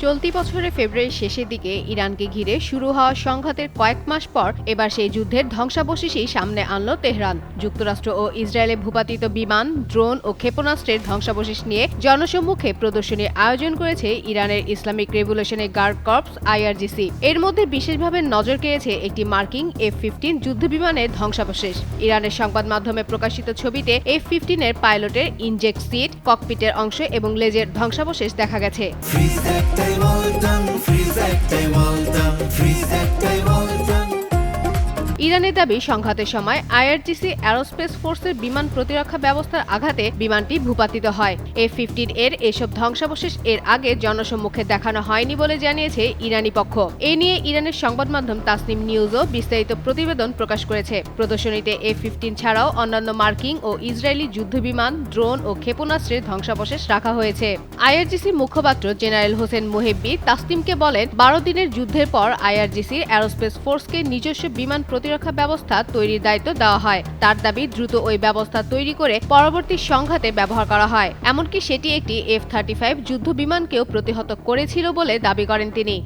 চলতি বছরের ফেব্রুয়ারির শেষের দিকে ইরানকে ঘিরে শুরু হওয়া সংঘাতের কয়েক মাস পর এবার সেই যুদ্ধের ধ্বংসাবশেষই সামনে আনল তেহরান। যুক্তরাষ্ট্র ও ইসরায়েলে ভূপাতিত বিমান, ড্রোন ও ক্ষেপণাস্ত্রের ধ্বংসাবশেষ নিয়ে জনসম্মুখে প্রদর্শনীর আয়োজন করেছে ইরানের Islamic revolutionary guard corps IRGC। এর মধ্যে বিশেষভাবে নজর কেড়েছে একটি মার্কিন F-15 যুদ্ধবিমানের ধ্বংসাবশেষ। ইরানের সংবাদ মাধ্যমে প্রকাশিত ছবিতে F-15 এর পাইলটের ইনজেক্ট সিট, ককপিটের অংশ এবং লেজের ধ্বংসাবশেষ দেখা গেছে। ইরানের দাবি, সংঘাতের সময় IRGC এরোস্পেস ফোর্সের বিমান প্রতিরক্ষা ব্যবস্থার আঘাতে বিমানটি ভূপাতিত হয়। F-15 এর এসব ধ্বংসাবশেষ এর আগে জনসম্মুখে দেখানো হয়নি বলে জানিয়েছে ইরানি পক্ষ। এ নিয়ে ইরানের সংবাদ মাধ্যম তাসনিম নিউজও বিস্তারিত প্রতিবেদন প্রকাশ করেছে। প্রদর্শনীতে F-15 ছাড়াও অন্যান্য মার্কিন ও ইসরায়েলি যুদ্ধবিমান, ড্রোন ও ক্ষেপণাস্ত্রের ধ্বংসাবশেষ রাখা হয়েছে। IRGC মুখপাত্র জেনারেল হোসেন মোহেব্বি তাসনিমকে বলেন, 12 দিনের যুদ্ধের পর IRGC এরোস্পেস ফোর্সকে নিজস্ব বিমান প্রতিরক্ষা ব্যবস্থা তৈরির দায়িত্ব দেওয়া হয়। তার দাবি, দ্রুত ওই ব্যবস্থা তৈরি করে পরবর্তী সংঘাতে ব্যবহার করা হয়। এমনকি সেটি একটি F-35 যুদ্ধবিমানকেও প্রতিহত করেছিল বলে দাবি করেন তিনি।